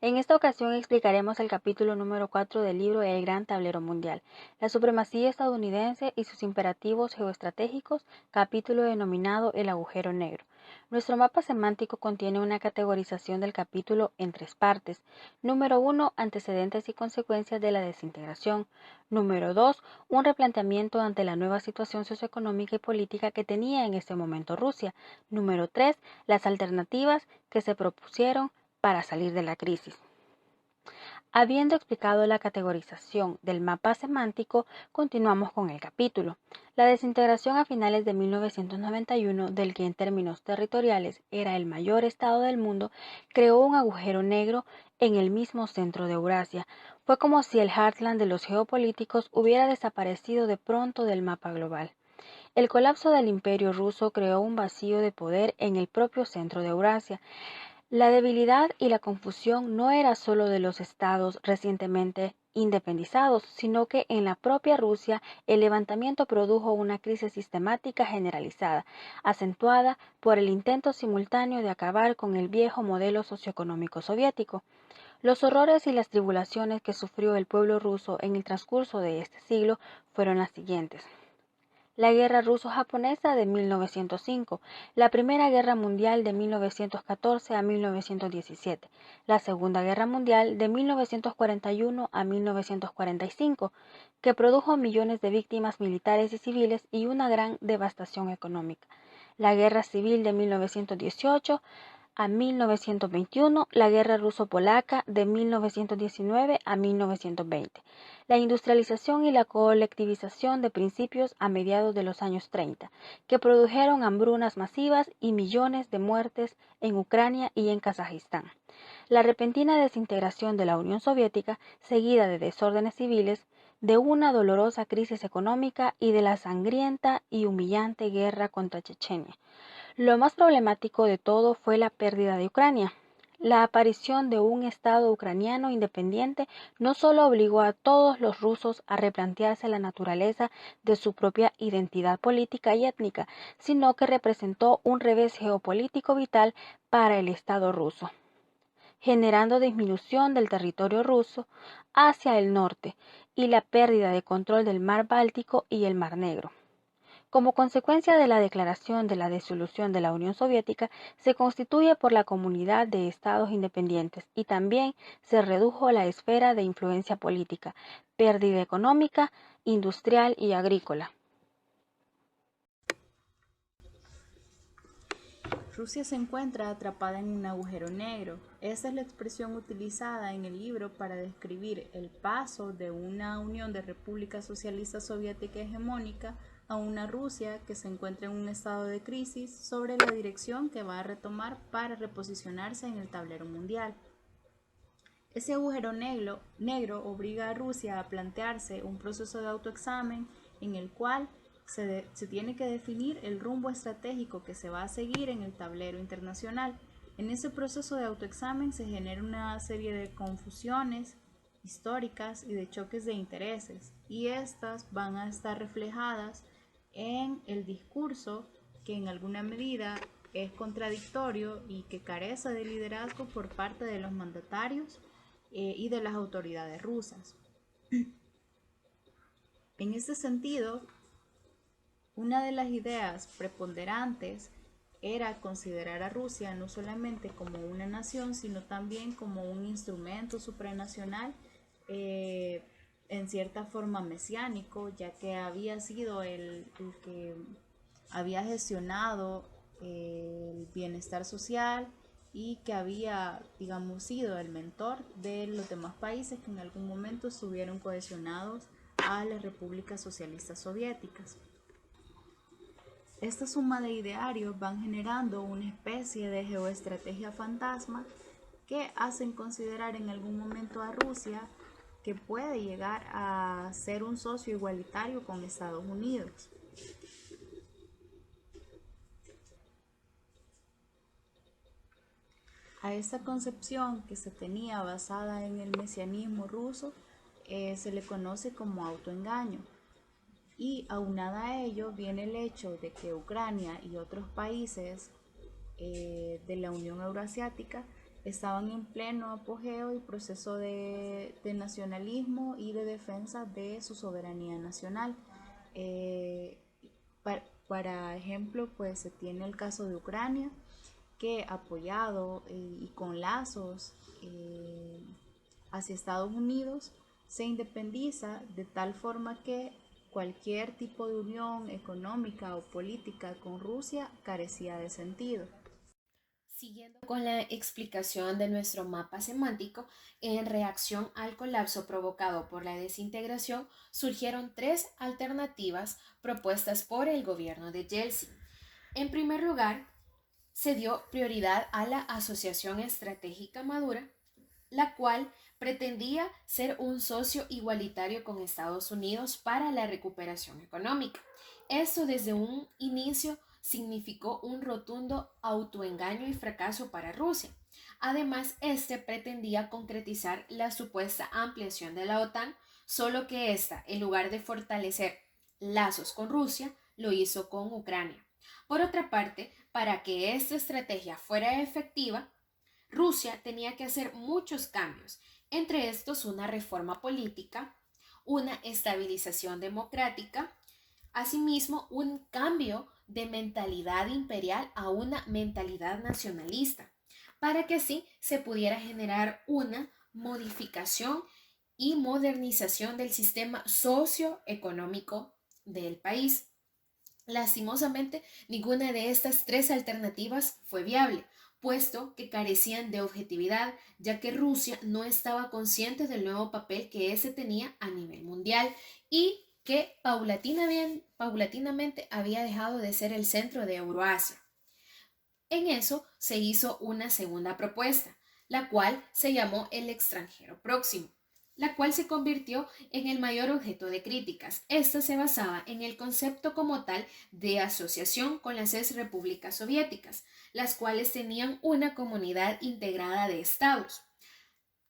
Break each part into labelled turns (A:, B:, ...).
A: En esta ocasión explicaremos el capítulo número 4 del libro El Gran Tablero Mundial, la supremacía estadounidense y sus imperativos geoestratégicos, capítulo denominado El agujero negro. Nuestro mapa semántico contiene una categorización del capítulo en tres partes. Número 1, antecedentes y consecuencias de la desintegración. Número 2, un replanteamiento ante la nueva situación socioeconómica y política que tenía en ese momento Rusia. Número 3, las alternativas que se propusieron para salir de la crisis. Habiendo explicado la categorización del mapa semántico, continuamos con el capítulo. La desintegración a finales de 1991, del que en términos territoriales era el mayor estado del mundo, creó un agujero negro en el mismo centro de Eurasia. Fue como si el heartland de los geopolíticos hubiera desaparecido de pronto del mapa global. El colapso del Imperio ruso creó un vacío de poder en el propio centro de Eurasia. La debilidad y la confusión no era solo de los estados recientemente independizados, sino que en la propia Rusia el levantamiento produjo una crisis sistemática generalizada, acentuada por el intento simultáneo de acabar con el viejo modelo socioeconómico soviético. Los horrores y las tribulaciones que sufrió el pueblo ruso en el transcurso de este siglo fueron las siguientes. La Guerra Ruso-Japonesa de 1905, la Primera Guerra Mundial de 1914 a 1917, la Segunda Guerra Mundial de 1941 a 1945, que produjo millones de víctimas militares y civiles y una gran devastación económica. La Guerra Civil de 1918 a 1921, la Guerra Ruso-Polaca de 1919 a 1920, la industrialización y la colectivización de principios a mediados de los años 30, que produjeron hambrunas masivas y millones de muertes en Ucrania y en Kazajistán. La repentina desintegración de la Unión Soviética, seguida de desórdenes civiles, de una dolorosa crisis económica y de la sangrienta y humillante guerra contra Chechenia. Lo más problemático de todo fue la pérdida de Ucrania. La aparición de un Estado ucraniano independiente no solo obligó a todos los rusos a replantearse la naturaleza de su propia identidad política y étnica, sino que representó un revés geopolítico vital para el Estado ruso, generando disminución del territorio ruso hacia el norte y la pérdida de control del mar Báltico y el mar Negro. Como consecuencia de la declaración de la disolución de la Unión Soviética, se constituye por la Comunidad de Estados Independientes y también se redujo la esfera de influencia política, pérdida económica, industrial y agrícola.
B: Rusia se encuentra atrapada en un agujero negro. Esa es la expresión utilizada en el libro para describir el paso de una Unión de Repúblicas Socialistas Soviética hegemónica a una Rusia que se encuentra en un estado de crisis sobre la dirección que va a retomar para reposicionarse en el tablero mundial. Ese agujero negro obliga a Rusia a plantearse un proceso de autoexamen en el cual se tiene que definir el rumbo estratégico que se va a seguir en el tablero internacional. En ese proceso de autoexamen se genera una serie de confusiones históricas y de choques de intereses, y estas van a estar reflejadas en el discurso que en alguna medida es contradictorio y que carece de liderazgo por parte de los mandatarios y de las autoridades rusas. En este sentido, una de las ideas preponderantes era considerar a Rusia no solamente como una nación, sino también como un instrumento supranacional, en cierta forma mesiánico, ya que había sido el que había gestionado el bienestar social y que había, digamos, sido el mentor de los demás países que en algún momento estuvieron cohesionados a las repúblicas socialistas soviéticas. Esta suma de idearios van generando una especie de geoestrategia fantasma que hacen considerar en algún momento a Rusia que puede llegar a ser un socio igualitario con Estados Unidos. A esta concepción que se tenía basada en el mesianismo ruso se le conoce como autoengaño. Y aunada a ello viene el hecho de que Ucrania y otros países de la Unión Euroasiática estaban en pleno apogeo y proceso de nacionalismo y de defensa de su soberanía nacional. Eh, para ejemplo, pues se tiene el caso de Ucrania, que apoyado y con lazos hacia Estados Unidos, se independiza de tal forma que cualquier tipo de unión económica o política con Rusia carecía de sentido.
C: Siguiendo con la explicación de nuestro mapa semántico, en reacción al colapso provocado por la desintegración, surgieron tres alternativas propuestas por el gobierno de Yeltsin. En primer lugar, se dio prioridad a la Asociación Estratégica Madura, la cual pretendía ser un socio igualitario con Estados Unidos para la recuperación económica. Esto desde un inicio significó un rotundo autoengaño y fracaso para Rusia. Además, este pretendía concretizar la supuesta ampliación de la OTAN, solo que ésta, en lugar de fortalecer lazos con Rusia, lo hizo con Ucrania. Por otra parte, para que esta estrategia fuera efectiva, Rusia tenía que hacer muchos cambios, entre estos una reforma política, una estabilización democrática, asimismo un cambio de mentalidad imperial a una mentalidad nacionalista, para que así se pudiera generar una modificación y modernización del sistema socioeconómico del país. Lastimosamente, ninguna de estas tres alternativas fue viable, puesto que carecían de objetividad, ya que Rusia no estaba consciente del nuevo papel que éste tenía a nivel mundial y que paulatinamente había dejado de ser el centro de Euroasia. En eso se hizo una segunda propuesta, la cual se llamó el extranjero próximo, la cual se convirtió en el mayor objeto de críticas. Esta se basaba en el concepto como tal de asociación con las ex repúblicas soviéticas, las cuales tenían una comunidad integrada de estados,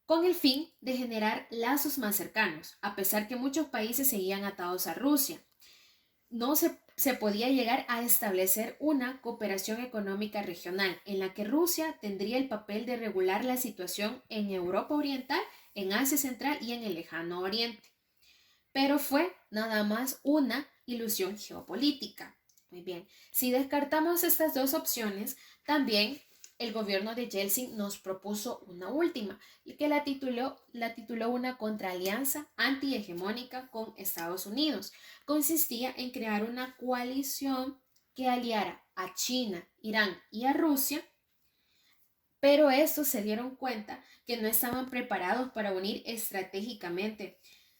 C: con el fin de generar lazos más cercanos, a pesar que muchos países seguían atados a Rusia. No se podía llegar a establecer una cooperación económica regional en la que Rusia tendría el papel de regular la situación en Europa Oriental, en Asia Central y en el Lejano Oriente. Pero fue nada más una ilusión geopolítica. Muy bien, si descartamos estas dos opciones, también el gobierno de Yeltsin nos propuso una última, que la tituló una contraalianza antihegemónica con Estados Unidos. Consistía en crear una coalición que aliara a China, Irán y a Rusia, pero estos se dieron cuenta que no estaban preparados para unir estratégicamente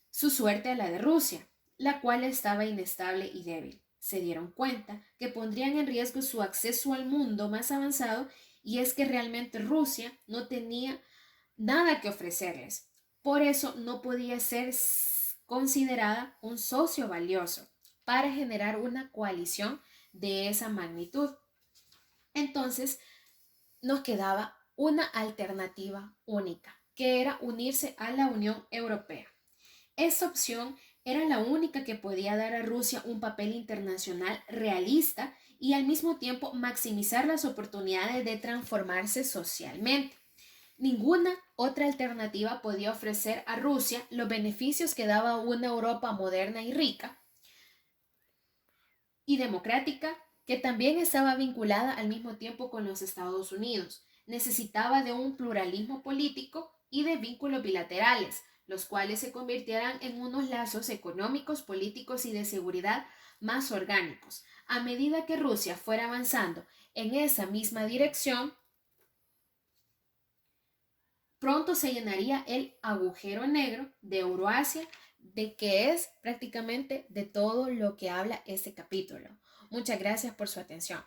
C: su suerte a la de Rusia, la cual estaba inestable y débil. Se dieron cuenta que pondrían en riesgo su acceso al mundo más avanzado, y es que realmente Rusia no tenía nada que ofrecerles. Por eso no podía ser considerada un socio valioso para generar una coalición de esa magnitud. Entonces nos quedaba una alternativa única, que era unirse a la Unión Europea. Esta opción era la única que podía dar a Rusia un papel internacional realista y al mismo tiempo maximizar las oportunidades de transformarse socialmente. Ninguna otra alternativa podía ofrecer a Rusia los beneficios que daba una Europa moderna y rica y democrática, que también estaba vinculada al mismo tiempo con los Estados Unidos. Necesitaba de un pluralismo político y de vínculos bilaterales, los cuales se convirtieran en unos lazos económicos, políticos y de seguridad más orgánicos. A medida que Rusia fuera avanzando en esa misma dirección, pronto se llenaría el agujero negro de Euroasia, de que es prácticamente de todo lo que habla este capítulo. Muchas gracias por su atención.